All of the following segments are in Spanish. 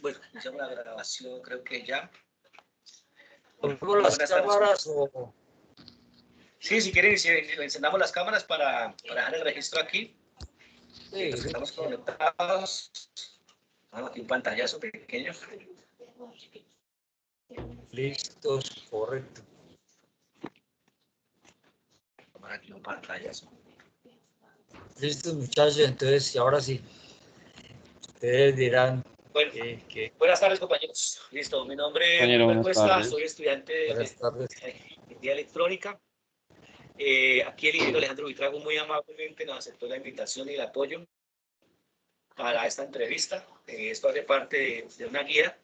Bueno, iniciamos la grabación, creo que ya. ¿Ponemos las cámaras o...? Sí, si quieren, encendamos las cámaras para dejar el registro aquí. Sí, los que estamos conectados. Aquí un pantallazo pequeño. Listos, correcto. Aquí un pantallazo. Listos, muchachos, entonces, ahora sí. Ustedes dirán... Bueno, buenas tardes, compañeros. Listo, mi nombre es Wilmer Cuesta, soy estudiante de ingeniería electrónica. Aquí el ingeniero Alejandro Buitrago muy amablemente nos aceptó la invitación y el apoyo para esta entrevista. Esto hace parte de una guía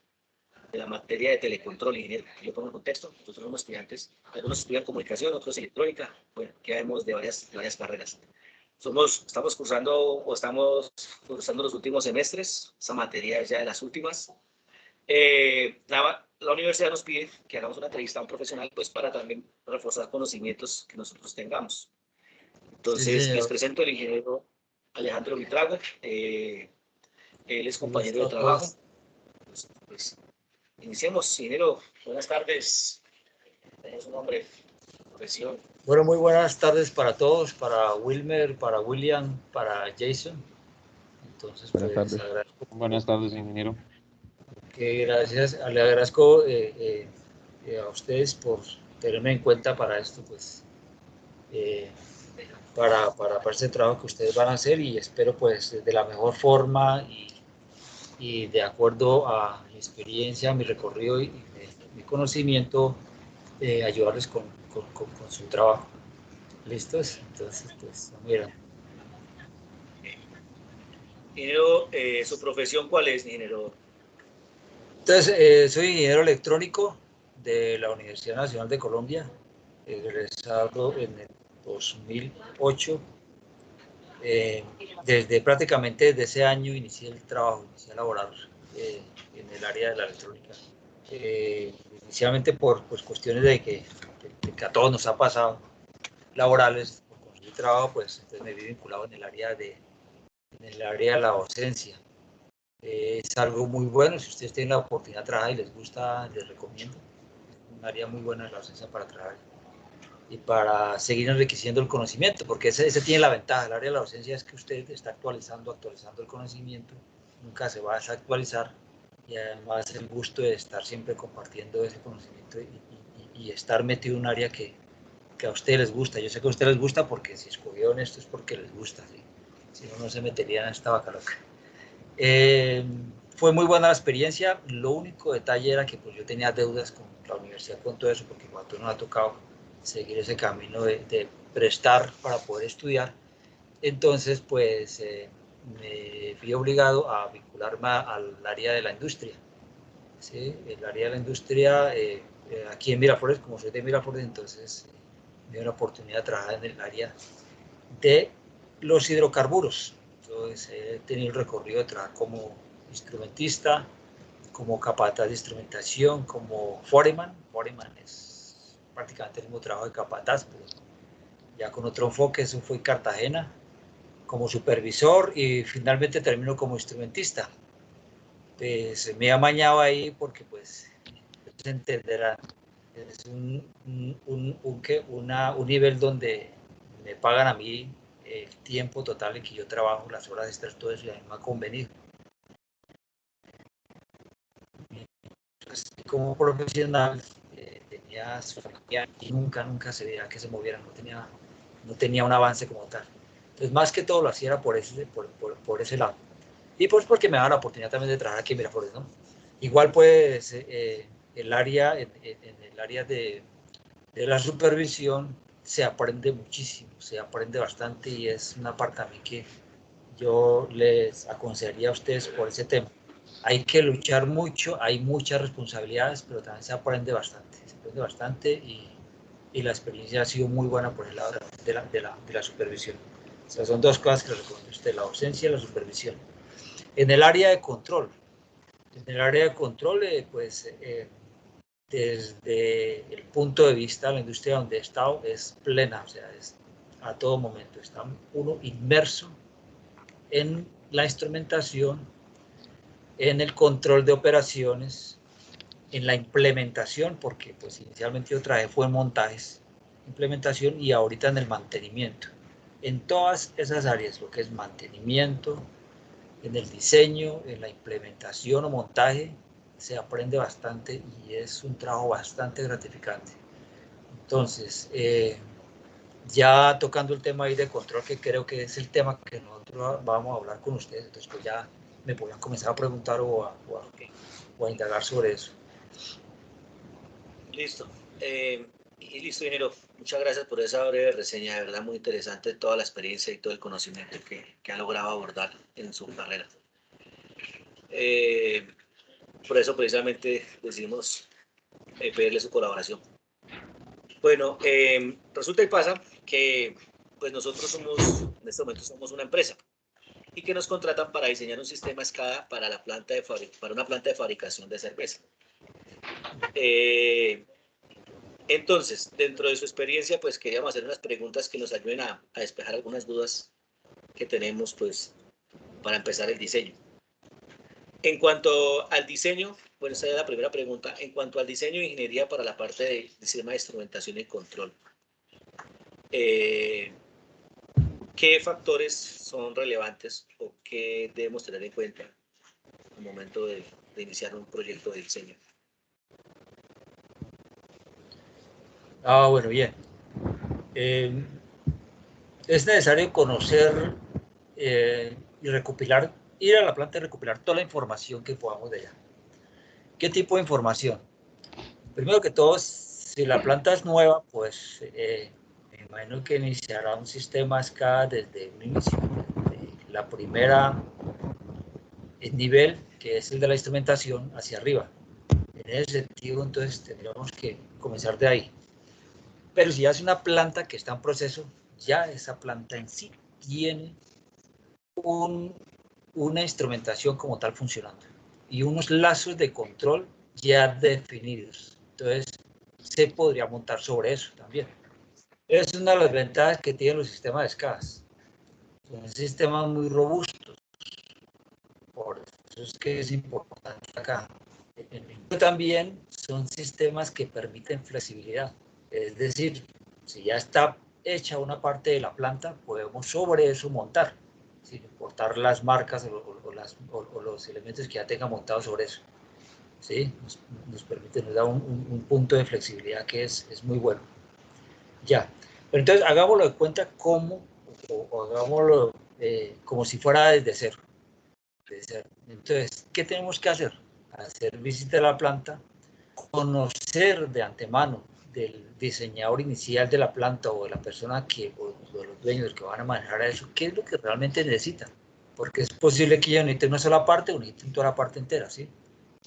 de la materia de telecontrol, ingeniero. Yo pongo en contexto, nosotros somos estudiantes, algunos estudian comunicación, otros electrónica, bueno, que vemos de varias carreras. Estamos cursando los últimos semestres, esa materia es ya de las últimas. La universidad nos pide que hagamos una entrevista a un profesional, pues para también reforzar conocimientos que nosotros tengamos. Entonces, sí, les presento el ingeniero Alejandro Buitrago. Él es compañero de trabajo. Pues, iniciemos, ingeniero. Buenas tardes. Tenemos un nombre, profesión. Bueno, muy buenas tardes para todos, para Wilmer, para William, para Jason. Entonces, buenas pues, tardes. agradezco. Buenas tardes, ingeniero. Gracias, le agradezco a ustedes por tenerme en cuenta para esto, pues, para este trabajo que ustedes van a hacer, y espero, pues, de la mejor forma y de acuerdo a mi experiencia, mi recorrido y mi conocimiento, ayudarles con su trabajo. ¿Listos? Entonces, pues, mira. Ingeniero, ¿su profesión cuál es, ingeniero? Entonces, soy ingeniero electrónico de la Universidad Nacional de Colombia, egresado en el 2008. Prácticamente desde ese año inicié el trabajo, inicié a laborar en el área de la electrónica. Inicialmente por pues, cuestiones de que a todos nos ha pasado, laborales, por conseguir trabajo, pues entonces me vi vinculado en el área de la docencia. Es algo muy bueno, si ustedes tienen la oportunidad de trabajar y les gusta, les recomiendo. Es un área muy buena la docencia para trabajar y para seguir enriqueciendo el conocimiento, porque ese tiene la ventaja. El área de la docencia es que usted está actualizando el conocimiento, nunca se va a desactualizar, y además el gusto de estar siempre compartiendo ese conocimiento y estar metido en un área que a ustedes les gusta. Yo sé que a ustedes les gusta porque si escogieron esto es porque les gusta, ¿sí? Si no, no se meterían en esta vaca loca. Fue muy buena la experiencia. Lo único detalle era que pues, yo tenía deudas con la universidad, con todo eso, porque cuando nos ha tocado seguir ese camino de prestar para poder estudiar. Entonces, pues, me fui obligado a vincularme al área de la industria. ¿Sí? El área de la industria, aquí en Miraflores, como soy de Miraflores, entonces me dio la oportunidad de trabajar en el área de los hidrocarburos. Entonces, he tenido el recorrido de trabajar como instrumentista, como capataz de instrumentación, como foreman. Foreman es prácticamente el mismo trabajo de capataz, pero ya con otro enfoque. Eso fue en Cartagena, como supervisor, y finalmente termino como instrumentista. Pues me he amañado ahí porque, pues, se entenderán, es un nivel donde me pagan a mí el tiempo total en que yo trabajo, las horas extras, todo eso, y a mí me ha convenido. Pues, como profesional, tenía su familia y nunca se veía que se moviera, no tenía un avance como tal. Entonces, más que todo lo hacía por ese lado. Y pues porque me daba la oportunidad también de trabajar aquí en Miraflores, ¿no? Igual, pues, el área, en el área de la supervisión se aprende muchísimo, se aprende bastante, y es una parte a mí que yo les aconsejaría a ustedes por ese tema. Hay que luchar mucho, hay muchas responsabilidades, pero también se aprende bastante, y la experiencia ha sido muy buena por el lado de la supervisión. O sea, son dos cosas que les recomiendo a usted, la docencia y la supervisión. En el área de control, pues, desde el punto de vista de la industria donde he estado, es plena, o sea, es a todo momento. Está uno inmerso en la instrumentación, en el control de operaciones, en la implementación, porque pues inicialmente yo trabajé fue en montajes, implementación y ahorita en el mantenimiento. En todas esas áreas, lo que es mantenimiento, en el diseño, en la implementación o montaje, se aprende bastante y es un trabajo bastante gratificante. Entonces, ya tocando el tema ahí de control, que creo que es el tema que nosotros vamos a hablar con ustedes, entonces pues ya me podían comenzar a preguntar o a indagar sobre eso. Listo. Y listo, ingeniero. Muchas gracias por esa breve reseña, de verdad muy interesante toda la experiencia y todo el conocimiento que ha logrado abordar en su carrera. Por eso precisamente decidimos pedirle su colaboración. Bueno, resulta y pasa que pues nosotros en este momento somos una empresa y que nos contratan para diseñar un sistema SCADA para una planta de fabricación de cerveza. Entonces, dentro de su experiencia, pues queríamos hacer unas preguntas que nos ayuden a despejar algunas dudas que tenemos, pues, para empezar el diseño. En cuanto al diseño, bueno, esa es la primera pregunta. En cuanto al diseño de ingeniería para la parte de sistema de instrumentación y control, ¿qué factores son relevantes o qué debemos tener en cuenta al momento de iniciar un proyecto de diseño? Bueno, bien. Es necesario conocer y recopilar, ir a la planta y recopilar toda la información que podamos de allá. ¿Qué tipo de información? Primero que todo, si la planta es nueva, pues me imagino que iniciará un sistema SCADA desde un inicio, desde la primera nivel, que es el de la instrumentación, hacia arriba. En ese sentido, entonces, tendríamos que comenzar de ahí. Pero si ya es una planta que está en proceso, ya esa planta en sí tiene una instrumentación como tal funcionando y unos lazos de control ya definidos. Entonces, se podría montar sobre eso también. Es una de las ventajas que tienen los sistemas de SCADAs. Son sistemas muy robustos. Por eso es que es importante acá. También son sistemas que permiten flexibilidad. Es decir, si ya está hecha una parte de la planta, podemos sobre eso montar, sin importar las marcas o los elementos que ya tenga montados sobre eso. ¿Sí? Nos permite, nos da un punto de flexibilidad que es muy bueno. Ya. Pero entonces hagámoslo de cuenta como, o hagámoslo como si fuera desde cero. Entonces, ¿qué tenemos que hacer? Hacer visita a la planta, conocer de antemano del diseñador inicial de la planta o de la persona o de los dueños que van a manejar eso, qué es lo que realmente necesitan. Porque es posible que ellos necesiten una sola parte o necesiten toda la parte entera, ¿sí?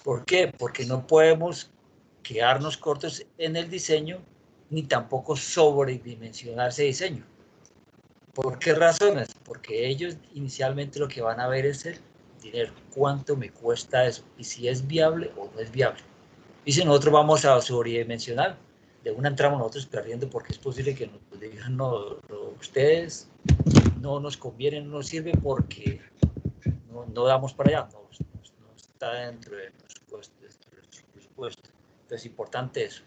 ¿Por qué? Porque no podemos quedarnos cortos en el diseño ni tampoco sobredimensionar ese diseño. ¿Por qué razones? Porque ellos inicialmente lo que van a ver es el dinero, cuánto me cuesta eso y si es viable o no es viable. Y si nosotros vamos a sobredimensionar, de una entramos nosotros perdiendo porque es posible que nos digan, no, ustedes no nos conviene, no nos sirve porque no damos para allá, no está dentro de nuestro presupuesto. Entonces, importante eso.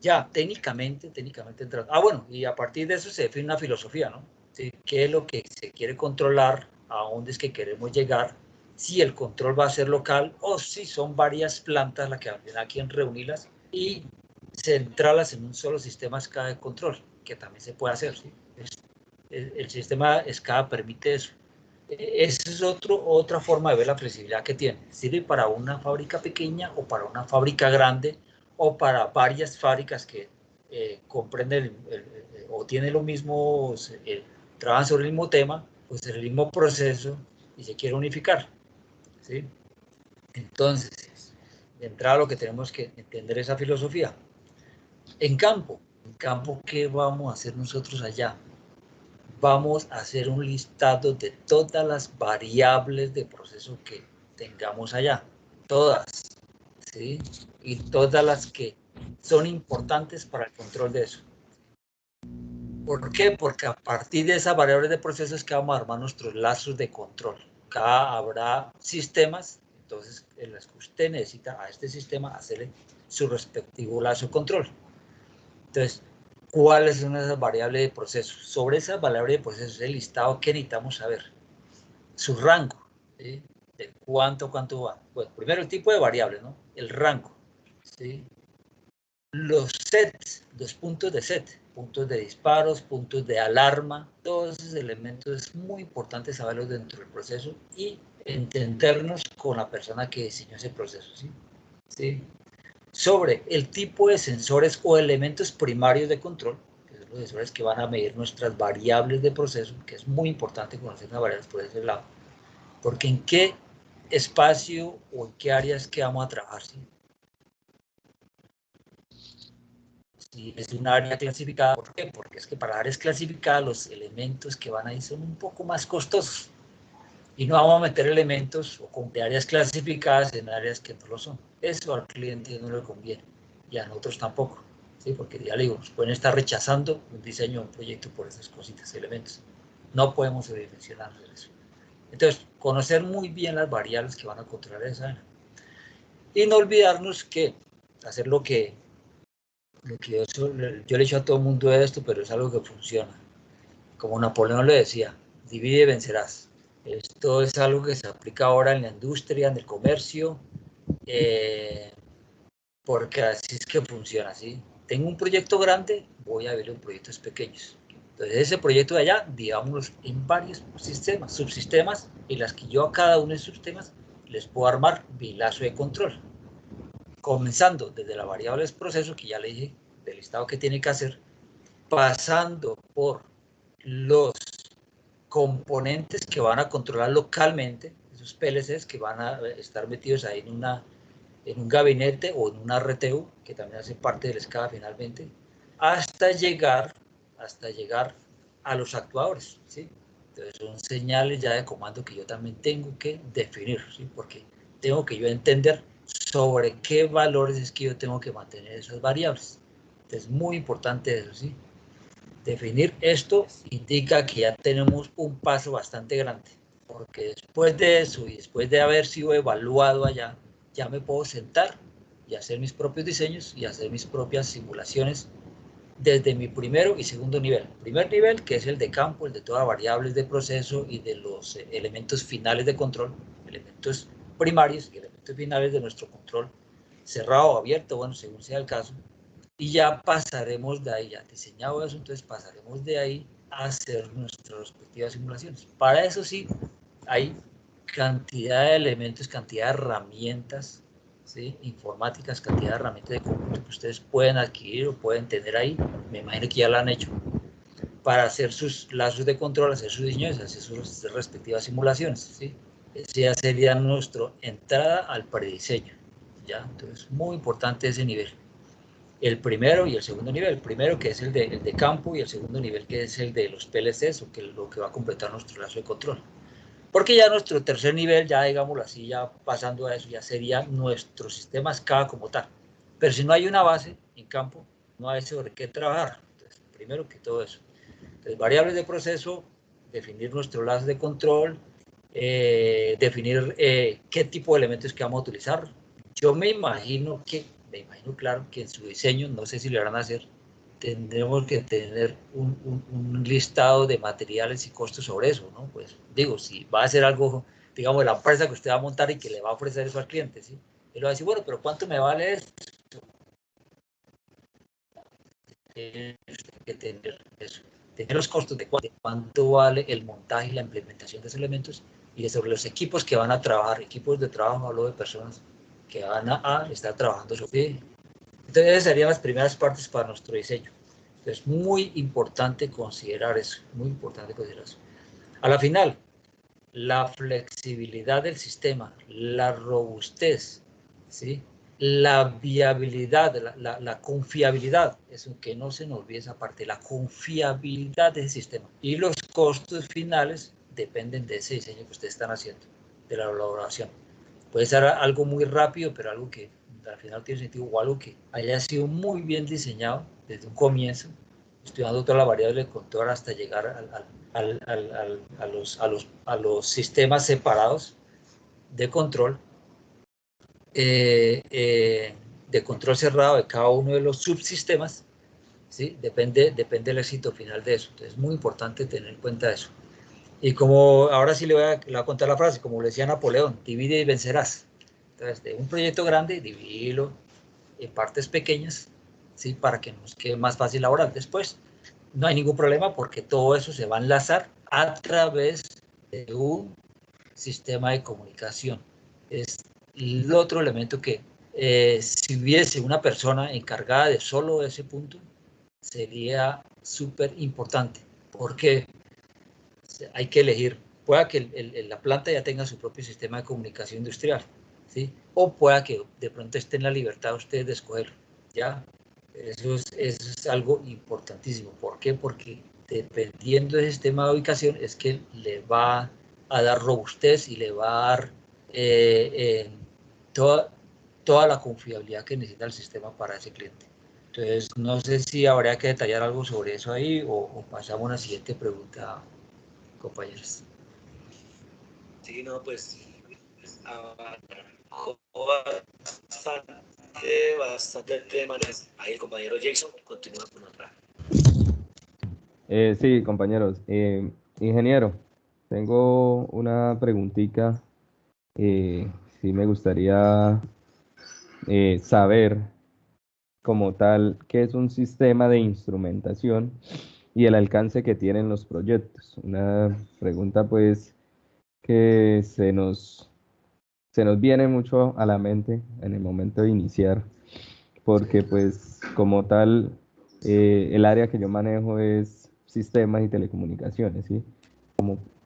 Ya, técnicamente entrando. Bueno, y a partir de eso se define una filosofía, ¿no? ¿Sí? ¿Qué es lo que se quiere controlar? ¿A dónde es que queremos llegar? Si el control va a ser local o si son varias plantas las que van aquí en reunirlas y centrarlas en un solo sistema SCADA de control, que también se puede hacer, ¿sí? El sistema SCADA permite eso. Esa es otra forma de ver la flexibilidad que tiene. Sirve para una fábrica pequeña o para una fábrica grande o para varias fábricas que comprenden o tienen lo mismo, trabajan sobre el mismo tema, pues el mismo proceso y se quiere unificar. ¿Sí? Entonces, de entrada lo que tenemos que entender esa filosofía. En campo, ¿qué vamos a hacer nosotros allá? Vamos a hacer un listado de todas las variables de proceso que tengamos allá, todas, ¿sí? Y todas las que son importantes para el control de eso. ¿Por qué? Porque a partir de esas variables de proceso es que vamos a armar nuestros lazos de control. Acá habrá sistemas, entonces en las que usted necesita a este sistema hacerle su respectivo lazo de control. Entonces, ¿cuáles son esas variables de proceso? Sobre esas variables de proceso, el listado que necesitamos saber, su rango, ¿sí? De cuánto va. Bueno, primero el tipo de variables, ¿no? El rango, ¿sí? Los sets, los puntos de set, puntos de disparos, puntos de alarma, todos esos elementos es muy importante saberlos dentro del proceso y entendernos con la persona que diseñó ese proceso, ¿sí? ¿Sí? Sobre el tipo de sensores o elementos primarios de control, que son los sensores que van a medir nuestras variables de proceso, que es muy importante conocer las variables por ese lado, porque en qué espacio o en qué áreas que vamos a trabajar, ¿sí? Si es un área clasificada, ¿por qué? Porque es que para áreas clasificadas los elementos que van ahí son un poco más costosos y no vamos a meter elementos de áreas clasificadas en áreas que no lo son. Eso al cliente no le conviene y a nosotros tampoco, ¿sí? Porque ya le digo, nos pueden estar rechazando un diseño, un proyecto por esas cositas, elementos. No podemos sobredimensionar eso. Entonces, conocer muy bien las variables que van a controlar esa área. Y no olvidarnos que hacer lo que yo le he dicho a todo el mundo esto, pero es algo que funciona. Como Napoleón le decía, divide y vencerás. Esto es algo que se aplica ahora en la industria, en el comercio, porque así es que funciona, ¿sí? Tengo un proyecto grande, voy a ver en proyectos pequeños. Entonces, ese proyecto de allá, digámoslo, en varios sistemas, subsistemas, en las que yo a cada uno de esos sistemas les puedo armar mi lazo de control. Comenzando desde la variable del proceso, que ya le dije, del listado que tiene que hacer, pasando por los componentes que van a controlar localmente, esos PLCs que van a estar metidos ahí en un gabinete o en una RTU, que también hace parte del SCADA finalmente, hasta llegar a los actuadores, ¿sí? Entonces son señales ya de comando que yo también tengo que definir, ¿sí? Porque tengo que yo entender sobre qué valores es que yo tengo que mantener esas variables. Entonces es muy importante eso, ¿sí? Definir esto indica que ya tenemos un paso bastante grande, porque después de eso y después de haber sido evaluado allá, ya me puedo sentar y hacer mis propios diseños y hacer mis propias simulaciones desde mi primero y segundo nivel. Primer nivel, que es el de campo, el de todas las variables de proceso y de los elementos finales de control, elementos primarios y elementos finales de nuestro control, cerrado o abierto, bueno, según sea el caso. Y ya pasaremos de ahí, ya diseñado eso, entonces pasaremos de ahí a hacer nuestras respectivas simulaciones. Para eso sí, hay cantidad de elementos, cantidad de herramientas, ¿sí? Informáticas, cantidad de herramientas de cómputo que ustedes pueden adquirir o pueden tener ahí, me imagino que ya lo han hecho, para hacer sus lazos de control, hacer sus diseños, hacer sus respectivas simulaciones, ¿sí? Ese ya sería nuestra entrada al prediseño, ¿ya? Entonces, muy importante ese nivel. El primero y el segundo nivel. El primero que es el de campo y el segundo nivel que es el de los PLCs, o que lo que va a completar nuestro lazo de control. Porque ya nuestro tercer nivel, ya digámoslo así, ya pasando a eso, ya sería nuestro sistema SCADA como tal. Pero si no hay una base en campo, no hay sobre qué trabajar. Entonces, primero que todo eso. Entonces, variables de proceso, definir nuestro lazo de control, definir qué tipo de elementos que vamos a utilizar. Yo me imagino, claro, que en su diseño, no sé si le van a hacer, tendremos que tener un listado de materiales y costos sobre eso, ¿no? Pues digo, si va a ser algo, digamos, de la empresa que usted va a montar y que le va a ofrecer eso al cliente, ¿sí? Él va a decir, bueno, pero ¿cuánto me vale esto? Tiene que tener eso, tener los costos de cuánto vale el montaje y la implementación de esos elementos y sobre los equipos que van a trabajar, equipos de trabajo, hablo de personas que van a estar trabajando sobre. Entonces esas serían las primeras partes para nuestro diseño. Entonces muy importante considerar eso, muy importante considerar eso. A la final, la flexibilidad del sistema, la robustez, ¿sí? La viabilidad, la confiabilidad, eso que no se nos olvide esa parte, la confiabilidad del sistema. Y los costos finales dependen de ese diseño que ustedes están haciendo, de la elaboración. Puede ser algo muy rápido, pero algo que al final tiene sentido, o algo que haya sido muy bien diseñado desde un comienzo, estudiando todas las variables de control hasta llegar a los sistemas separados de control de control cerrado de cada uno de los subsistemas, ¿sí? Depende del éxito final de eso. Entonces es muy importante tener en cuenta eso. Y como ahora sí le voy a contar la frase, como le decía Napoleón, divide y vencerás. Entonces, de un proyecto grande, divídelo en partes pequeñas, ¿sí? Para que nos quede más fácil elaborar. Después, no hay ningún problema porque todo eso se va a enlazar a través de un sistema de comunicación. Es el otro elemento que, si hubiese una persona encargada de solo ese punto, sería súper importante, porque hay que elegir. Pueda que la planta ya tenga su propio sistema de comunicación industrial, ¿sí? O pueda que de pronto esté en la libertad ustedes de escogerlo, ¿ya? Eso es algo importantísimo. ¿Por qué? Porque dependiendo del sistema de ubicación es que le va a dar robustez y le va a dar toda la confiabilidad que necesita el sistema para ese cliente. Entonces, no sé si habría que detallar algo sobre eso ahí o pasamos a la siguiente pregunta, compañeros. Sí, no, pues bastante tema. Ahí el compañero Jason continúa con otra. Sí, compañeros. Ingeniero, tengo una preguntita. Sí me gustaría saber como tal qué es un sistema de instrumentación y el alcance que tienen los proyectos. Una pregunta pues que se nos viene mucho a la mente en el momento de iniciar, porque pues como tal el área que yo manejo es sistemas y telecomunicaciones, ¿sí?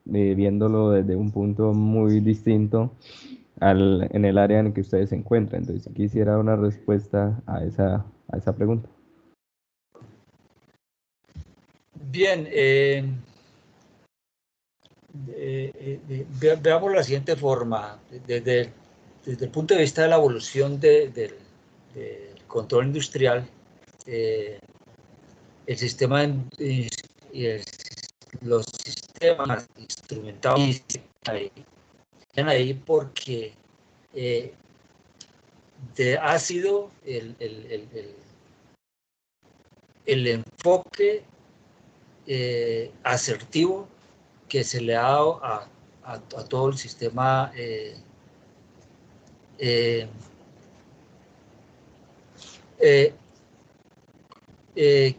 Viéndolo desde un punto muy distinto en el área en el que ustedes se encuentran. Entonces quisiera una respuesta a esa pregunta. Bien, veamos la siguiente forma. Desde el punto de vista de la evolución del control industrial, el sistema y los sistemas instrumentados están ahí porque ha sido el enfoque asertivo que se le ha dado a todo el sistema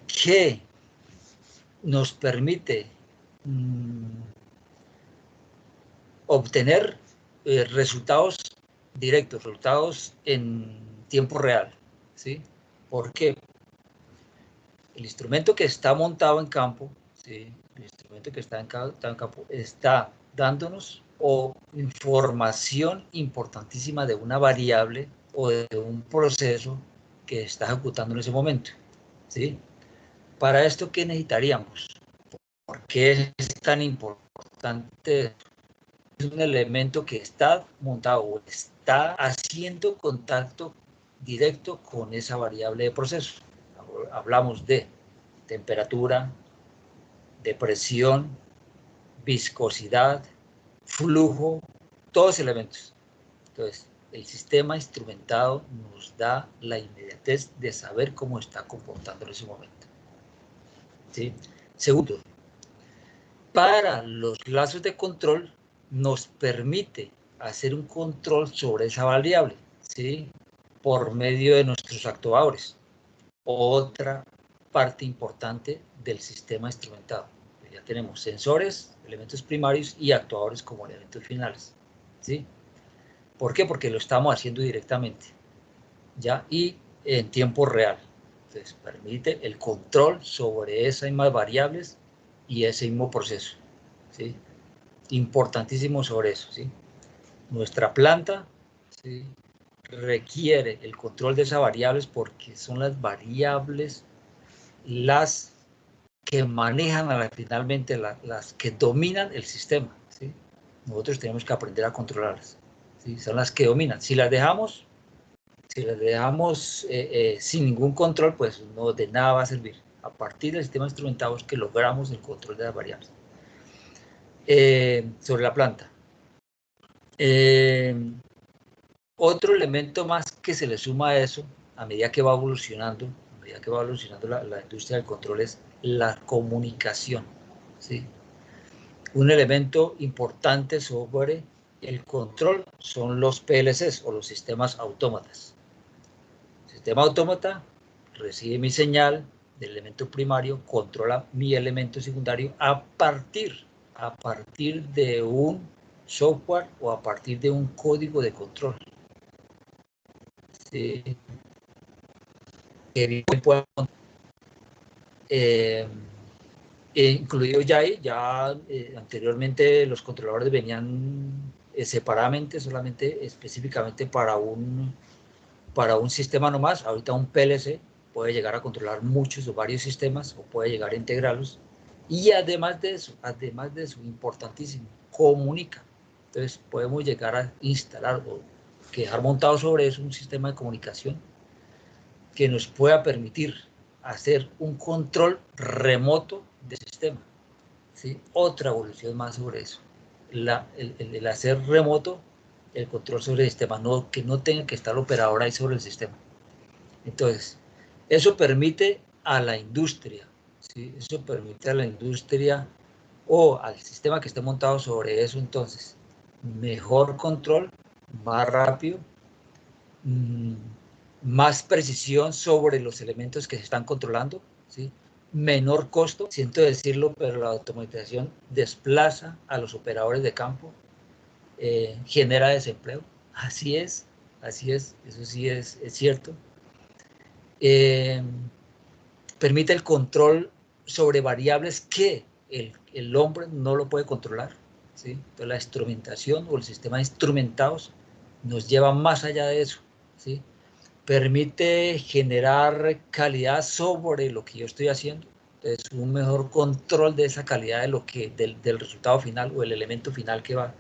que nos permite obtener resultados directos, resultados en tiempo real, ¿sí? ¿Por qué? El instrumento que está montado en campo, ¿sí? El instrumento que está en campo está dándonos información importantísima de una variable o de un proceso que está ejecutando en ese momento, ¿sí? Para esto, ¿qué necesitaríamos? ¿Por qué es tan importante? Es un elemento que está montado o está haciendo contacto directo con esa variable de proceso. Hablamos de temperatura, de presión, viscosidad, flujo, todos elementos. Entonces, el sistema instrumentado nos da la inmediatez de saber cómo está comportando en ese momento. ¿Sí? Segundo, para los lazos de control nos permite hacer un control sobre esa variable, ¿sí? Por medio de nuestros actuadores. Otra parte importante del sistema instrumentado. Ya tenemos sensores, elementos primarios y actuadores como elementos finales, ¿sí? ¿Por qué? Porque lo estamos haciendo directamente, ¿ya? Y en tiempo real. Entonces, permite el control sobre esas mismas variables y ese mismo proceso, ¿sí? Importantísimo sobre eso, ¿sí? Nuestra planta, ¿sí? Requiere el control de esas variables porque son las variables las que manejan finalmente las que dominan el sistema, ¿sí? Nosotros tenemos que aprender a controlarlas, ¿sí? Son las que dominan. Si las dejamos sin ningún control, pues no de nada va a servir. A partir del sistema instrumentado es que logramos el control de las variables. Sobre la planta. Otro elemento más que se le suma a eso, a medida que va evolucionando, la industria del control, es la comunicación, ¿sí? Un elemento importante sobre el control son los PLCs o los sistemas autómatas. El sistema autómata recibe mi señal del elemento primario, controla mi elemento secundario a partir de un software o a partir de un código de control. Sí. Incluido ya anteriormente los controladores venían separadamente, solamente específicamente para un sistema nomás. Ahorita un PLC puede llegar a controlar muchos o varios sistemas o puede llegar a integrarlos. Y además de eso, importantísimo, comunica. Entonces podemos llegar a instalar o dejar montado sobre eso un sistema de comunicación que nos pueda permitir hacer un control remoto del sistema. ¿Sí? Otra evolución más sobre eso. El hacer remoto el control sobre el sistema, que no tenga que estar el operador ahí sobre el sistema. Entonces, eso permite a la industria, ¿sí? Eso permite a la industria o al sistema que esté montado sobre eso, entonces, mejor control, más rápido, más precisión sobre los elementos que se están controlando, ¿sí? Menor costo, siento decirlo, pero la automatización desplaza a los operadores de campo, genera desempleo, así es, eso sí es cierto. Permite el control sobre variables que el hombre no lo puede controlar, ¿sí? Entonces la instrumentación o el sistema de instrumentados nos lleva más allá de eso, ¿sí? Permite generar calidad sobre lo que yo estoy haciendo. Entonces, un mejor control de esa calidad del resultado final o el elemento final que va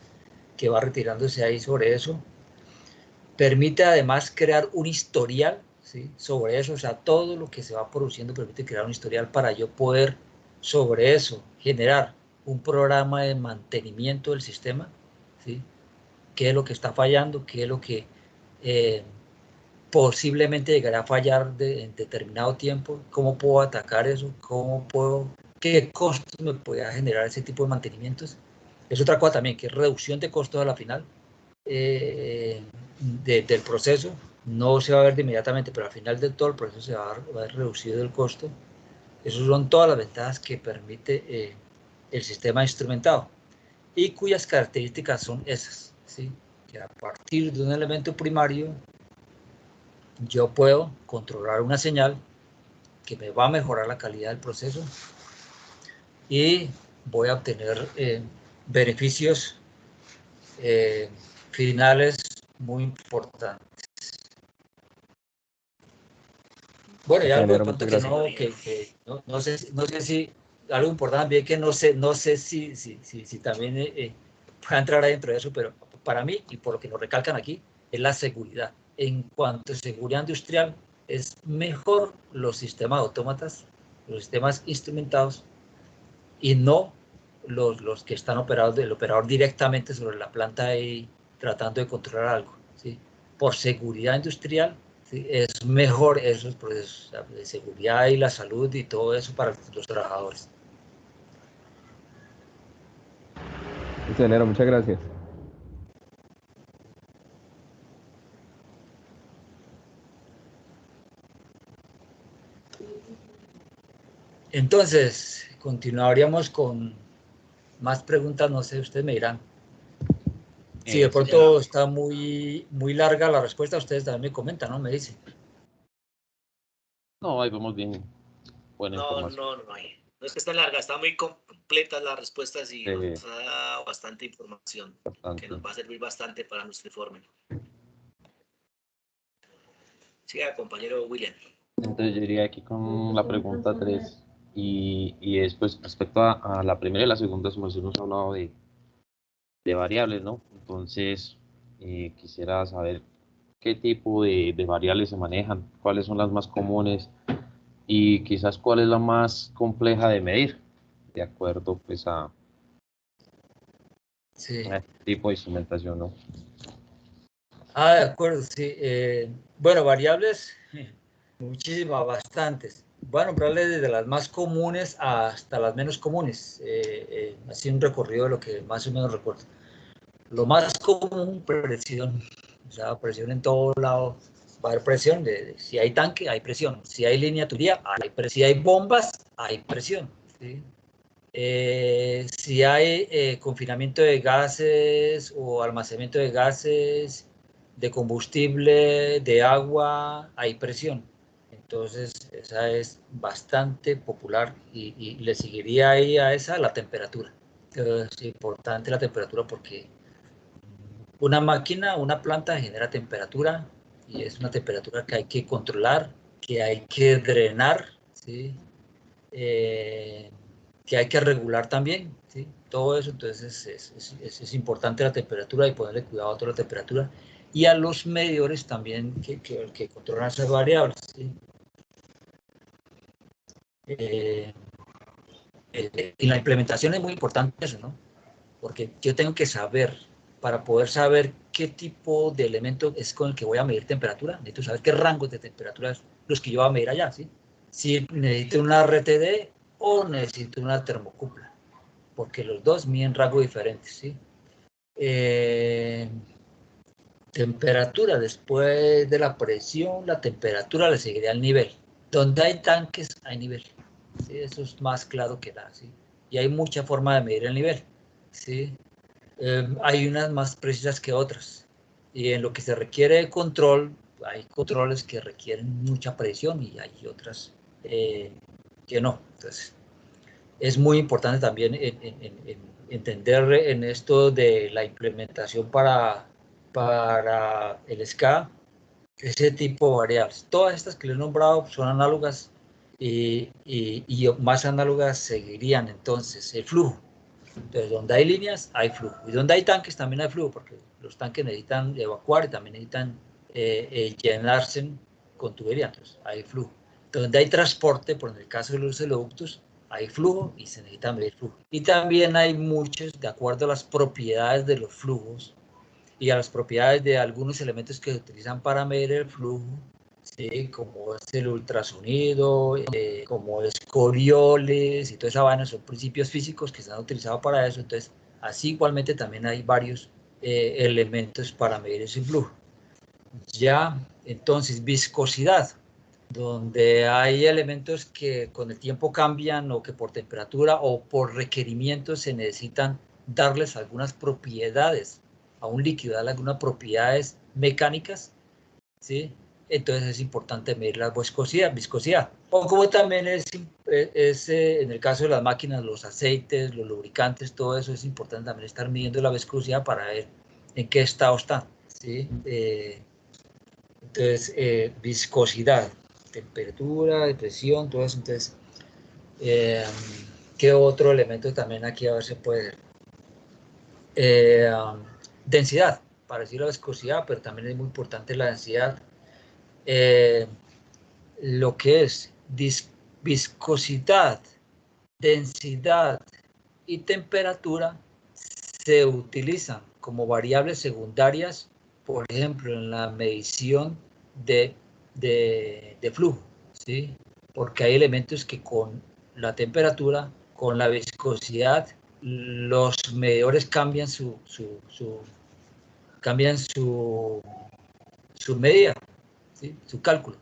retirándose ahí sobre eso. Permite además crear un historial, ¿sí? Sobre eso, o sea, todo lo que se va produciendo permite crear un historial para yo poder sobre eso generar un programa de mantenimiento del sistema, ¿sí? ¿Qué es lo que está fallando? ¿Qué es lo que posiblemente llegará a fallar en determinado tiempo? ¿Cómo puedo atacar eso? ¿Qué costos me puede generar ese tipo de mantenimientos? Es otra cosa también, que es reducción de costos a la final del proceso. No se va a ver de inmediatamente, pero al final de todo el proceso se va a ver reducido el costo. Esas son todas las ventajas que permite el sistema instrumentado y cuyas características son esas, ¿sí? Que a partir de un elemento primario yo puedo controlar una señal que me va a mejorar la calidad del proceso y voy a obtener beneficios finales muy importantes. Bueno, y algo de pronto que no sé si, algo importante también que no sé si también pueda entrar dentro de eso, pero para mí, y por lo que nos recalcan aquí, es la seguridad. En cuanto a seguridad industrial, es mejor los sistemas autómatas, los sistemas instrumentados, y no los que están operados del operador directamente sobre la planta y tratando de controlar algo, ¿sí? Por seguridad industrial, ¿sí? Es mejor esos procesos de seguridad y la salud y todo eso para los trabajadores. Ingeniero, muchas gracias. Entonces, continuaríamos con más preguntas, no sé, ustedes me dirán. Si de pronto está muy larga la respuesta, ustedes también me comentan, ¿no? Me dicen. No, ahí vamos bien. Buena información. No hay. No es que está larga, está muy completa las respuestas y nos ha dado bastante información que nos va a servir bastante para nuestro informe. Siga, compañero William. Entonces yo iría aquí con la pregunta 3 y es pues respecto a la primera y la segunda, como hemos hablado de variables, ¿no? Entonces quisiera saber qué tipo de variables se manejan, cuáles son las más comunes y quizás cuál es la más compleja de medir, de acuerdo pues a este tipo de instrumentación, ¿no? De acuerdo, sí. Bueno, variables, muchísimas, bastantes. Voy a nombrarles desde las más comunes hasta las menos comunes. Así un recorrido de lo que más o menos recuerdo. Lo más común, presión. O sea, presión en todo lado. Va a haber presión. Si hay tanque, hay presión. Si hay línea tuya, hay presión. Si hay bombas, hay presión. ¿Sí? Si hay confinamiento de gases o almacenamiento de gases, de combustible, de agua, hay presión. Entonces, esa es bastante popular y le seguiría ahí a esa la temperatura. Es importante la temperatura porque una máquina, una planta genera temperatura y es una temperatura que hay que controlar, que hay que drenar, ¿sí? Que hay que regular también, ¿sí? Todo eso, entonces es importante la temperatura y ponerle cuidado a toda la temperatura y a los medidores también que controlan esas variables, ¿sí? Y la implementación es muy importante eso, ¿no? Porque yo tengo que saber, para poder saber qué tipo de elemento es con el que voy a medir temperatura, necesito saber qué rangos de temperatura es los que yo voy a medir allá, ¿sí? Si necesito una RTD o necesito una termocupla, porque los dos miden rangos diferentes, ¿sí? Temperatura, después de la presión, la temperatura le seguiría al nivel. Donde hay tanques, hay nivel. ¿Sí? Eso es más claro que nada, ¿sí? Y hay mucha forma de medir el nivel, ¿sí? Hay unas más precisas que otras. Y en lo que se requiere de control, hay controles que requieren mucha presión y hay otras que no. Entonces, es muy importante también en entender en esto de la implementación para el SCA, ese tipo de variables. Todas estas que les he nombrado son análogas y más análogas seguirían entonces el flujo. Entonces, donde hay líneas, hay flujo. Y donde hay tanques, también hay flujo, porque los tanques necesitan evacuar y también necesitan llenarse con tubería. Entonces, hay flujo. Donde hay transporte, por en el caso de los oleoductos, hay flujo y se necesita medir flujo. Y también hay muchos, de acuerdo a las propiedades de los flujos y a las propiedades de algunos elementos que se utilizan para medir el flujo, ¿sí? Como es el ultrasonido, como es Coriolis y toda esa vaina, son principios físicos que se han utilizado para eso. Entonces, así igualmente también hay varios elementos para medir ese flujo. Ya, entonces, viscosidad, donde hay elementos que con el tiempo cambian o que por temperatura o por requerimientos se necesitan darles algunas propiedades a un líquido, darle algunas propiedades mecánicas, ¿sí? Entonces es importante medir la viscosidad. O como también es en el caso de las máquinas, los aceites, los lubricantes, todo eso es importante también estar midiendo la viscosidad para ver en qué estado están, ¿sí? Entonces, viscosidad, temperatura, presión, todo eso. Entonces, ¿qué otro elemento también aquí a ver se puede ver? Densidad, parecido a la viscosidad, pero también es muy importante la densidad. Lo que es viscosidad, densidad y temperatura se utilizan como variables secundarias, por ejemplo, en la medición de flujo, ¿sí? Porque hay elementos que con la temperatura, con la viscosidad, los medidores cambian cambian su medida, ¿sí? Su cálculo.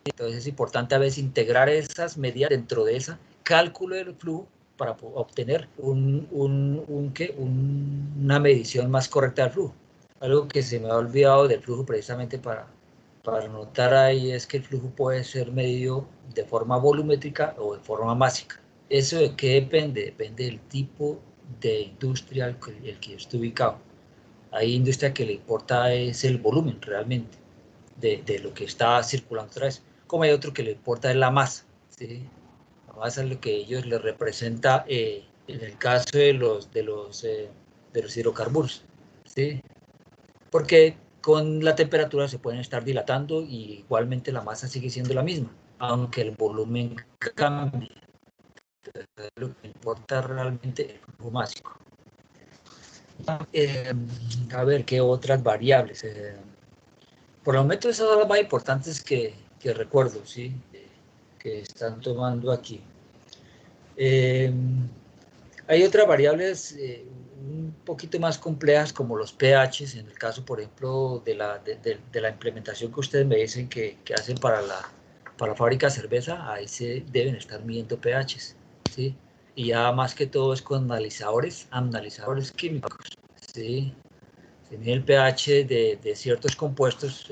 Entonces es importante a veces integrar esas medidas dentro de ese cálculo del flujo para obtener una medición más correcta del flujo. Algo que se me ha olvidado del flujo precisamente para notar ahí es que el flujo puede ser medido de forma volumétrica o de forma másica. ¿Eso de qué depende? Depende del tipo de industria el que esté ubicado. Hay industria que le importa es el volumen realmente de lo que está circulando otra vez, como hay otro que le importa es la masa, ¿sí? La masa es lo que a ellos les representa en el caso de los hidrocarburos, ¿sí? Porque con la temperatura se pueden estar dilatando y igualmente la masa sigue siendo la misma, aunque el volumen cambie. Entonces, lo que importa realmente es el flujo másico. A ver, ¿qué otras variables? Por el momento esas son las más importantes que recuerdo, ¿sí? Que están tomando aquí. Hay otras variables un poquito más complejas como los pHs, en el caso, por ejemplo, de la implementación que ustedes me dicen que hacen para la fábrica de cerveza. Ahí se deben estar midiendo pHs, ¿sí? Y ya más que todo es con analizadores químicos, ¿sí? Se mide el pH de ciertos compuestos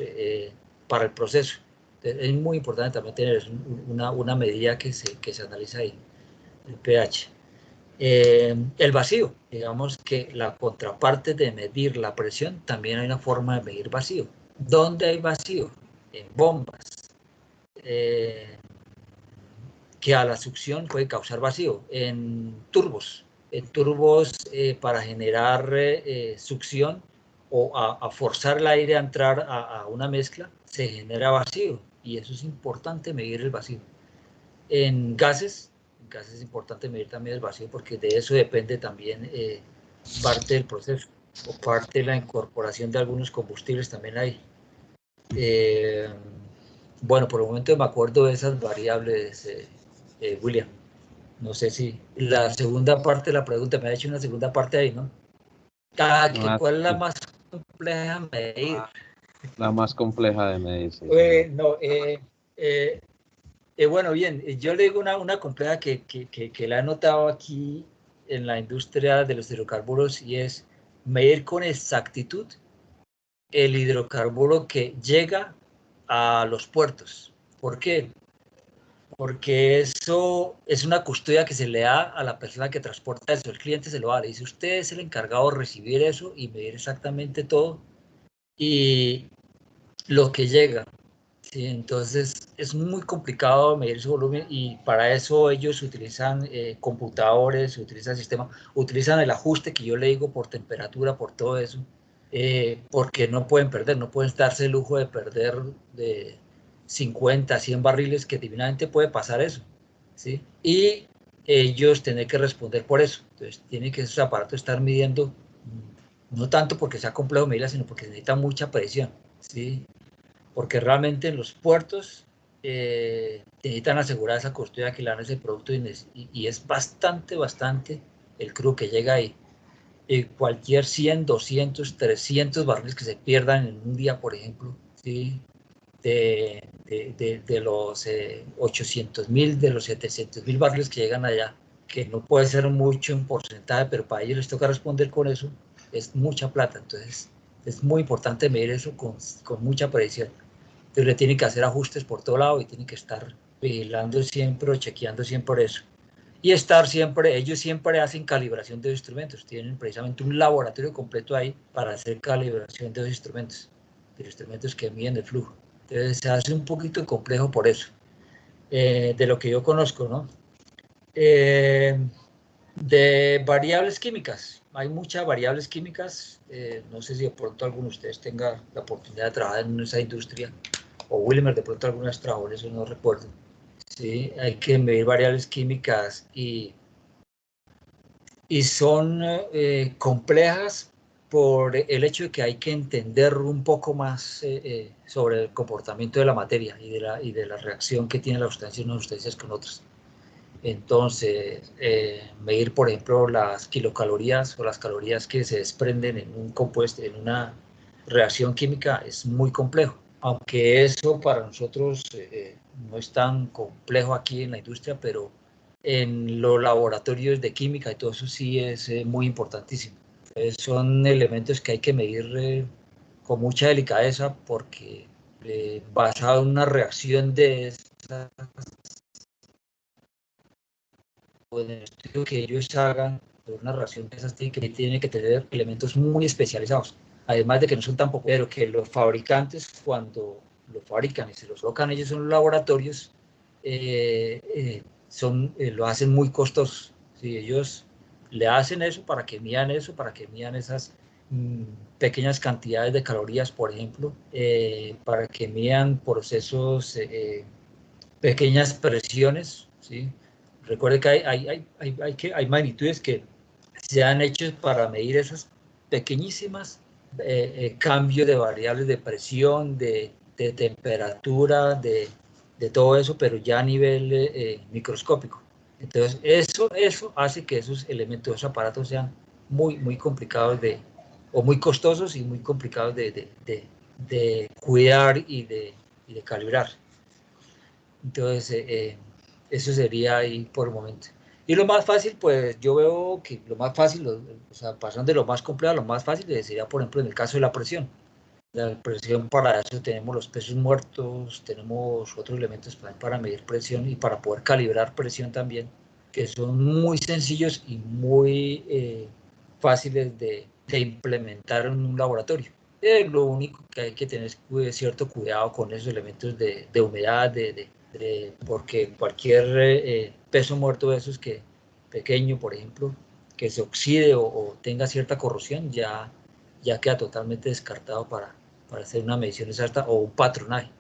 para el proceso. Es muy importante también tener una medida que se analiza ahí, el pH. El vacío, digamos que la contraparte de medir la presión, también hay una forma de medir vacío. ¿Dónde hay vacío? En bombas, que a la succión puede causar vacío. En turbos para generar succión o a forzar el aire a entrar a una mezcla, se genera vacío, y eso es importante medir el vacío. En gases es importante medir también el vacío, porque de eso depende también parte del proceso, o parte de la incorporación de algunos combustibles también hay. Bueno, por el momento me acuerdo de esas variables, William. No sé si la segunda parte de la pregunta, me ha hecho una segunda parte ahí, ¿no? ¿Cuál es la más compleja de medir? La más compleja de medir. Sí, bueno, bien, yo le digo una compleja que la he notado aquí en la industria de los hidrocarburos, y es medir con exactitud el hidrocarburo que llega a los puertos. ¿Por qué? Porque eso es una custodia que se le da a la persona que transporta eso. El cliente se lo da, le dice: usted es el encargado de recibir eso y medir exactamente todo y lo que llega. Sí, entonces es muy complicado medir su volumen, y para eso ellos utilizan computadores, utilizan sistemas, utilizan el ajuste que yo le digo por temperatura, por todo eso, porque no pueden perder, no pueden darse el lujo de perder de 50, 100 barriles, que divinamente puede pasar eso, ¿sí? Y ellos tienen que responder por eso. Entonces tienen que esos aparatos estar midiendo, no tanto porque sea complejo medirla, sino porque necesita mucha presión, ¿sí? Porque realmente en los puertos necesitan asegurar esa custodia que le dan ese producto, y es bastante el crudo que llega ahí. Cualquier 100, 200, 300 barriles que se pierdan en un día, por ejemplo, ¿sí? de los 800.000, de los 700.000 barriles que llegan allá, que no puede ser mucho en porcentaje, pero para ellos les toca responder con eso, es mucha plata. Entonces es muy importante medir eso con mucha precisión. Entonces le tienen que hacer ajustes por todo lado y tienen que estar vigilando siempre o chequeando siempre eso. Y estar siempre, ellos siempre hacen calibración de los instrumentos, tienen precisamente un laboratorio completo ahí para hacer calibración de los instrumentos que miden el flujo. Entonces se hace un poquito complejo por eso, de lo que yo conozco, ¿no? De variables químicas, hay muchas variables químicas, no sé si de pronto alguno de ustedes tenga la oportunidad de trabajar en esa industria, o Wilmer de pronto algunas trabajó en eso, no recuerdo. Sí, hay que medir variables químicas, y son complejas por el hecho de que hay que entender un poco más sobre el comportamiento de la materia y de la reacción que tiene la sustancia unas sustancias con otras. Entonces, medir, por ejemplo, las kilocalorías o las calorías que se desprenden en un compuesto, en una reacción química, es muy complejo. Aunque eso para nosotros no es tan complejo aquí en la industria, pero en los laboratorios de química y todo eso sí es muy importantísimo. Son elementos que hay que medir con mucha delicadeza, porque basado en una reacción de esas, o en el estudio que ellos hagan, una reacción de esas tiene que tener elementos muy especializados. Además de que no son tan populares, pero que los fabricantes, cuando lo fabrican y se los colocan ellos en los laboratorios, lo hacen muy costosos. ¿Sí? Ellos le hacen eso para que midan esas pequeñas cantidades de calorías, por ejemplo, para que midan procesos, pequeñas presiones, ¿sí? Recuerde que hay magnitudes que se han hecho para medir esas pequeñísimas cambio de variables de presión, de temperatura, de todo eso, pero ya a nivel microscópico. Entonces, eso hace que esos elementos, esos aparatos sean muy complicados o muy costosos y muy complicados de cuidar y de calibrar. Entonces, eso sería ahí por el momento. Y lo más fácil, pues yo veo que lo más fácil, o sea, pasando de lo más complejo a lo más fácil, sería, por ejemplo, en el caso de la presión. La presión, para eso tenemos los pesos muertos, tenemos otros elementos para medir presión y para poder calibrar presión también, que son muy sencillos y muy fáciles de implementar en un laboratorio. Lo único que hay que tener es cierto cuidado con esos elementos de humedad, porque cualquier peso muerto de esos pequeño, por ejemplo, que se oxide o tenga cierta corrosión, ya queda totalmente descartado para hacer una medición exacta o un patronaje,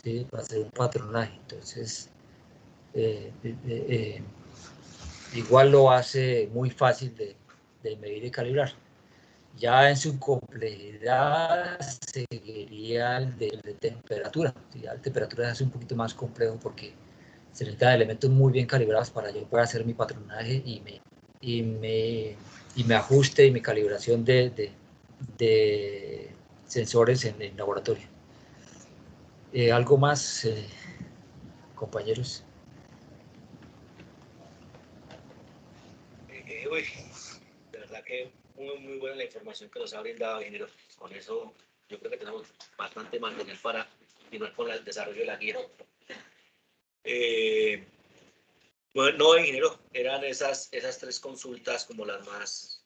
¿sí? Para hacer un patronaje. Entonces, igual lo hace muy fácil de medir y calibrar. Ya en su complejidad seguiría el de temperatura. ¿Sí? Ya la temperatura es un poquito más complejo porque se necesitan elementos muy bien calibrados para yo poder hacer mi patronaje y me ajuste y mi calibración de sensores en el laboratorio. ¿Algo más, compañeros? Uy, de verdad que muy buena la información que nos ha brindado, ingeniero. Con eso yo creo que tenemos bastante material para continuar con el desarrollo de la guía. Bueno, no, ingeniero, eran esas tres consultas como las más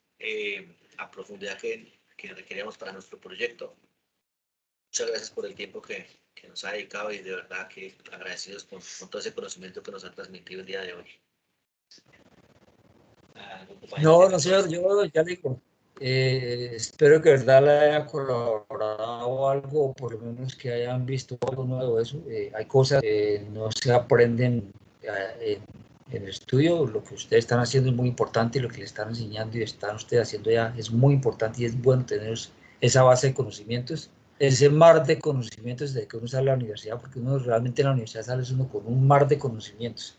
a profundidad que requeríamos para nuestro proyecto. Muchas gracias por el tiempo que nos ha dedicado y de verdad que agradecidos con todo ese conocimiento que nos ha transmitido el día de hoy. No, señor, yo ya digo, espero que de verdad le haya colaborado algo, por lo menos que hayan visto algo nuevo de eso. Hay cosas que no se aprenden en el estudio. Lo que ustedes están haciendo es muy importante y lo que le están enseñando y están ustedes haciendo ya es muy importante y es bueno tener esa base de conocimientos, ese mar de conocimientos desde que uno sale a la universidad, porque uno realmente en la universidad sale uno con un mar de conocimientos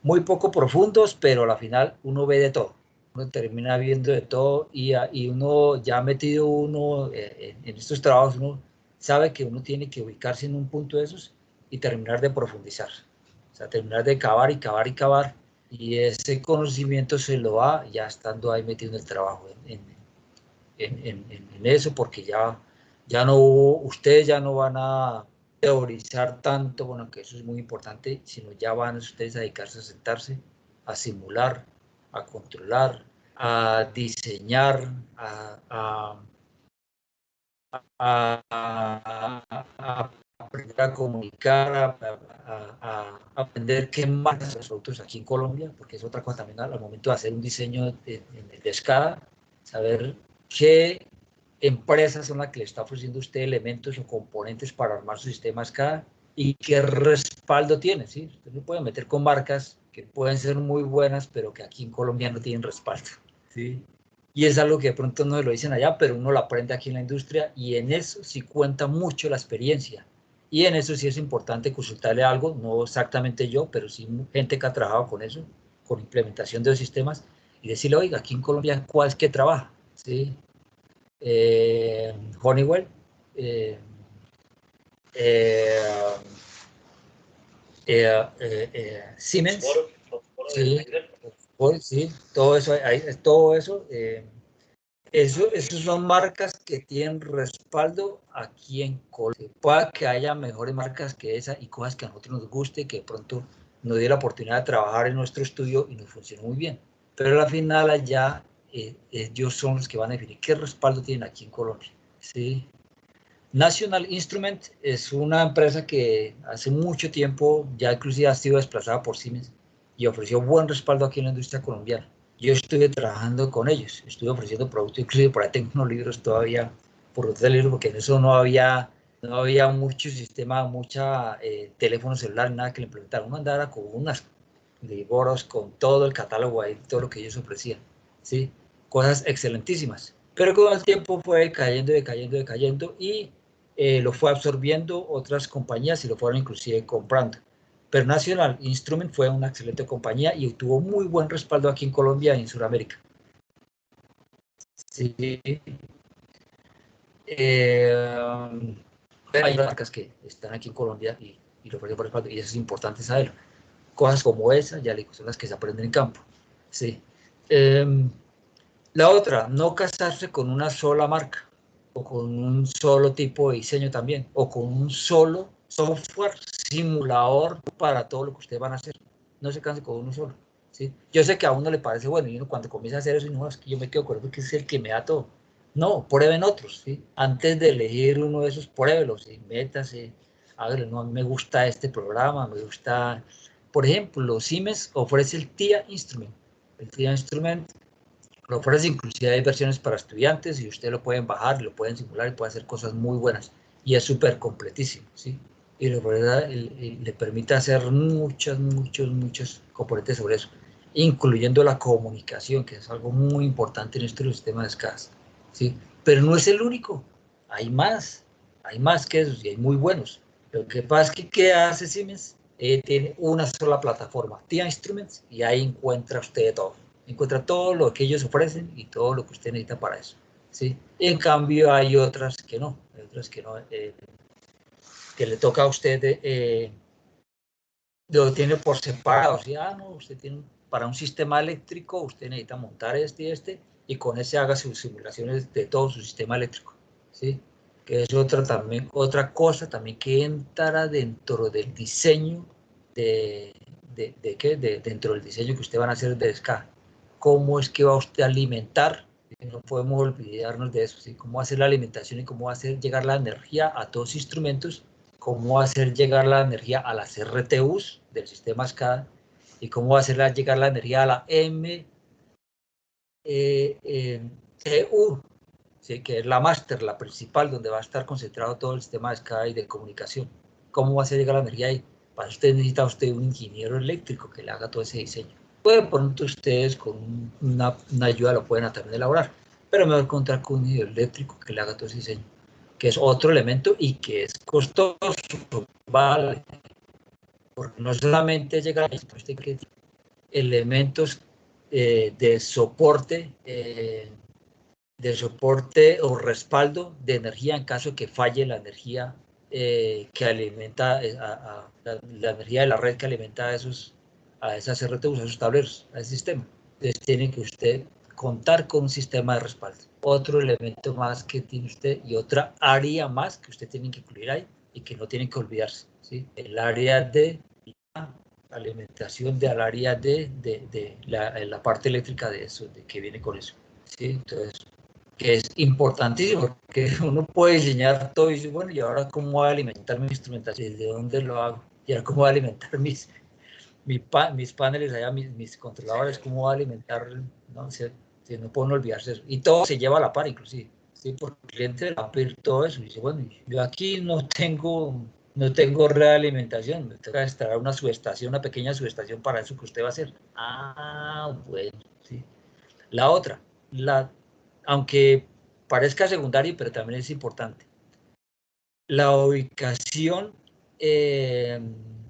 muy poco profundos, pero al final uno ve de todo. Uno termina viendo de todo y uno ya metido en estos trabajos, uno sabe que uno tiene que ubicarse en un punto de esos y terminar de profundizar. O sea, terminar de cavar y cavar y cavar. Y ese conocimiento se lo da ya estando ahí metido en el trabajo, en eso, porque ustedes ya no van a teorizar tanto, bueno, que eso es muy importante, sino ya van ustedes a dedicarse a sentarse, a simular, a controlar, a diseñar, a aprender a comunicar, a aprender qué más los productos aquí en Colombia, porque es otra cosa también al momento de hacer un diseño de escala, saber qué empresas son las que le está ofreciendo usted elementos o componentes para armar su sistema SCADA y qué respaldo tiene, ¿sí? Usted se puede meter con marcas que pueden ser muy buenas, pero que aquí en Colombia no tienen respaldo, ¿sí? Y es algo que de pronto no lo dicen allá, pero uno lo aprende aquí en la industria y en eso sí cuenta mucho la experiencia. Y en eso sí es importante consultarle algo, no exactamente yo, pero sí gente que ha trabajado con eso, con implementación de los sistemas, y decirle, oiga, aquí en Colombia, ¿cuál es que trabaja? ¿Sí? Honeywell, Siemens, sí, sí, todo eso, esos son marcas que tienen respaldo aquí en Colombia. Puede que haya mejores marcas que esa y cosas que a nosotros nos guste, que de pronto nos dio la oportunidad de trabajar en nuestro estudio y nos funcionó muy bien. Pero al final allá ellos son los que van a definir qué respaldo tienen aquí en Colombia. ¿Sí? National Instrument es una empresa que hace mucho tiempo ya inclusive ha sido desplazada por Siemens y ofreció buen respaldo aquí en la industria colombiana. Yo estuve trabajando con ellos, estuve ofreciendo productos, inclusive por ahí tengo unos libros todavía por otros libros, porque en eso no había mucho sistema, mucha teléfono celular, nada que le implementaran. Uno andaba con unas libros con todo el catálogo ahí, todo lo que ellos ofrecían, ¿sí? Cosas excelentísimas. Pero con el tiempo fue decayendo y lo fue absorbiendo otras compañías y lo fueron inclusive comprando. Pero National Instrument fue una excelente compañía y tuvo muy buen respaldo aquí en Colombia y en Sudamérica. Sí. Hay marcas que están aquí en Colombia y lo ofrecen por respaldo, y eso es importante saberlo. Cosas como esa, ya le digo, son las que se aprenden en campo. Sí. La otra, no casarse con una sola marca o con un solo tipo de diseño también, o con un solo software simulador para todo lo que ustedes van a hacer. No se canse con uno solo. ¿Sí? Yo sé que a uno le parece bueno y uno cuando comienza a hacer eso, no, es que yo me quedo con eso porque es el que me da todo. No, prueben otros. ¿Sí? Antes de elegir uno de esos, pruébelos y métase. Hágale, no, me gusta este programa, me gusta. Por ejemplo, Siemens ofrece el TIA Instrument. El TIA Instrument lo ofrece, inclusive hay versiones para estudiantes y ustedes lo pueden bajar, lo pueden simular y puede hacer cosas muy buenas. Y es súper completísimo, ¿sí? Y le permite hacer muchos componentes sobre eso, incluyendo la comunicación, que es algo muy importante en estos sistemas de escalas, ¿sí? Pero no es el único, hay más que esos y hay muy buenos. Lo que pasa es que, ¿qué hace Siemens? Tiene una sola plataforma, TIA Instruments, y ahí encuentra usted todo. Encuentra todo lo que ellos ofrecen y todo lo que usted necesita para eso, ¿sí? En cambio, hay otras que no, que le toca a usted, lo tiene por separado, ¿sí? No, usted tiene, para un sistema eléctrico, usted necesita montar este, y con ese haga sus simulaciones de todo su sistema eléctrico, ¿sí? Que es otra cosa también que entra dentro del diseño dentro del diseño que usted van a hacer de SCADA. ¿Cómo es que va usted a alimentar? No podemos olvidarnos de eso, ¿sí? Cómo hacer la alimentación y cómo hacer llegar la energía a todos los instrumentos, cómo hacer llegar la energía a las RTUs del sistema SCADA y cómo hacer llegar la energía a la MCU, ¿sí? Que es la máster, la principal, donde va a estar concentrado todo el sistema de SCADA y de comunicación. ¿Cómo va a hacer llegar la energía ahí? Para usted necesita un ingeniero eléctrico que le haga todo ese diseño. Pues de pronto ustedes con una ayuda lo pueden también elaborar, pero mejor contar con un ingeniero eléctrico que le haga todo ese diseño, que es otro elemento y que es costoso, vale, porque no solamente llega a usted que elementos de soporte o respaldo de energía en caso de que falle la energía que alimenta la energía de la red que alimenta a esas RTUs, a esos tableros, a ese sistema. Entonces tiene que usted contar con un sistema de respaldo. Otro elemento más que tiene usted y otra área más que usted tiene que incluir ahí y que no tiene que olvidarse, ¿sí? El área de alimentación del área de la parte eléctrica de eso, de que viene con eso, ¿sí? Entonces, que es importantísimo, porque uno puede diseñar todo y dice, bueno, ¿y ahora cómo voy a alimentar mi instrumentación? ¿Desde dónde lo hago? ¿Y ahora cómo voy a alimentar mis paneles allá, mis controladores? ¿Cómo voy a alimentar? No, no pueden olvidarse eso. Y todo se lleva a la par, inclusive. Sí, porque el cliente va a pedir todo eso y dice, bueno, yo aquí no tengo realimentación, me toca instalar una subestación, una pequeña subestación para eso que usted va a hacer. Bueno, sí. La otra, aunque parezca secundario, pero también es importante. La ubicación,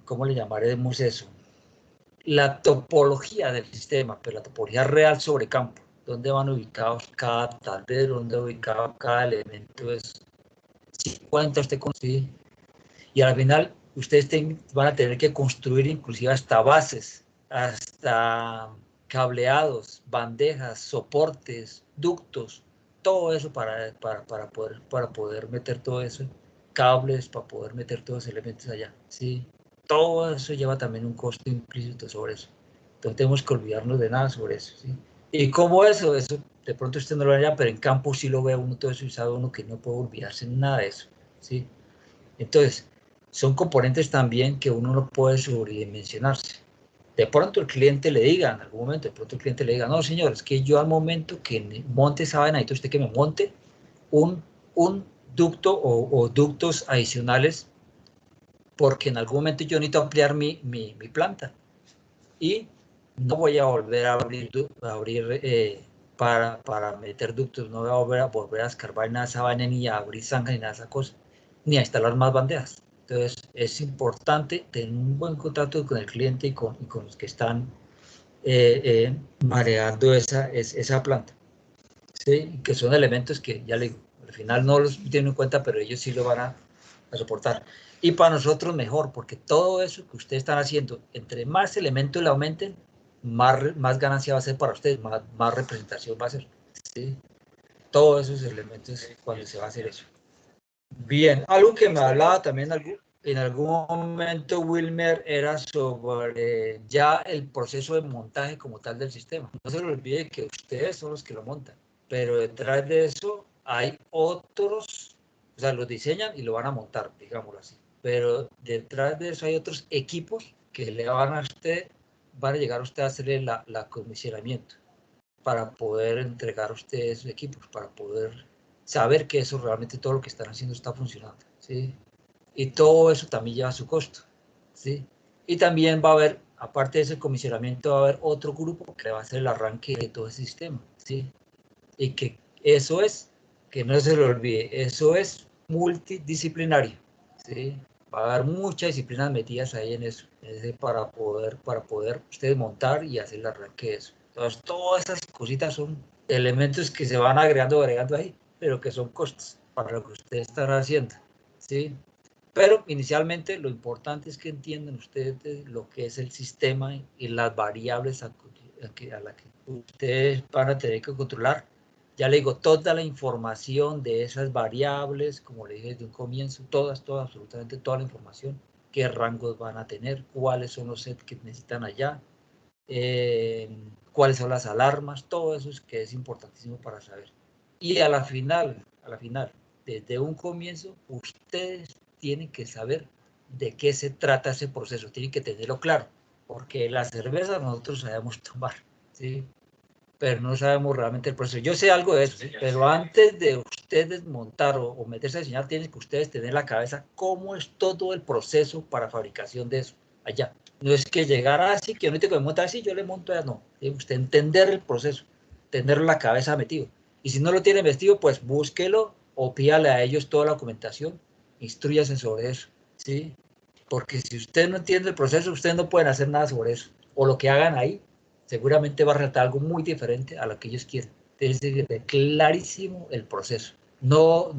¿cómo le llamaremos eso? La topología del sistema, pero la topología real sobre campo. ¿Dónde van ubicados cada tablero? ¿Dónde va ubicado cada elemento? Si cuenta usted con sí. Y al final, ustedes van a tener que construir inclusive hasta bases, hasta cableados, bandejas, soportes, ductos, todo eso para poder meter todo eso, cables para poder meter todos los elementos allá, ¿sí? Todo eso lleva también un costo implícito sobre eso. Entonces tenemos que olvidarnos de nada sobre eso, ¿sí? Y como eso de pronto usted no lo haría, pero en campo sí lo ve uno todo eso y sabe uno que no puede olvidarse nada de eso, ¿sí? Entonces, son componentes también que uno no puede sobredimensionarse. De pronto el cliente le diga, en algún momento, no, señor, es que yo al momento que monte esa vaina, necesito usted que me monte un ducto o ductos adicionales, porque en algún momento yo necesito ampliar mi planta. Y no voy a volver a abrir para meter ductos, no voy a volver a escarbar nada de esa vaina, ni a abrir zanja, ni nada de esa cosa, ni a instalar más bandejas. Entonces, es importante tener un buen contacto con el cliente y con los que están manejando esa planta. ¿Sí? Que son elementos que, ya le digo, al final no los tienen en cuenta, pero ellos sí lo van a soportar. Y para nosotros mejor, porque todo eso que ustedes están haciendo, entre más elementos le aumenten, más ganancia va a ser para ustedes, más representación va a ser. ¿Sí? Todos esos elementos cuando se va a hacer eso. Bien, algo que me hablaba también en algún momento Wilmer era sobre ya el proceso de montaje como tal del sistema. No se le olvide que ustedes son los que lo montan, pero detrás de eso hay otros, o sea, lo diseñan y lo van a montar, digámoslo así. Pero detrás de eso hay otros equipos que le van a llegar a usted a hacerle la comisionamiento para poder entregar a ustedes esos equipos, para poder saber que eso realmente todo lo que están haciendo está funcionando, ¿sí? Y todo eso también lleva su costo, ¿sí? Y también va a haber, aparte de ese comisionamiento, va a haber otro grupo que va a hacer el arranque de todo ese sistema, ¿sí? Y que eso es, que no se lo olvide, eso es multidisciplinario, ¿sí? Va a haber muchas disciplinas metidas ahí en eso, para poder ustedes montar y hacer el arranque de eso. Entonces, todas esas cositas son elementos que se van agregando ahí, pero que son costos para lo que ustedes están haciendo, ¿sí? Pero inicialmente lo importante es que entiendan ustedes lo que es el sistema y las variables a las que ustedes van a tener que controlar. Ya le digo, toda la información de esas variables, como le dije desde un comienzo, absolutamente toda la información, qué rangos van a tener, cuáles son los sets que necesitan allá, cuáles son las alarmas, todo eso es que es importantísimo para saber. Y a la final, desde un comienzo, ustedes tienen que saber de qué se trata ese proceso, tienen que tenerlo claro, porque la cerveza nosotros sabemos tomar, ¿sí? Pero no sabemos realmente el proceso. Yo sé algo de eso, ¿sí? Pero antes de ustedes montar o meterse a diseñar, tienen que ustedes tener en la cabeza cómo es todo el proceso para fabricación de eso allá. No es que llegar así, que yo no tengo que montar así, yo le monto allá, no. Tiene usted entender el proceso, tenerlo en la cabeza metido. Y si no lo tiene vestido, pues búsquelo o pídale a ellos toda la documentación, instrúyase sobre eso, ¿sí? Porque si usted no entiende el proceso, ustedes no pueden hacer nada sobre eso. O lo que hagan ahí, seguramente va a resultar algo muy diferente a lo que ellos quieren. Es decir, clarísimo el proceso. No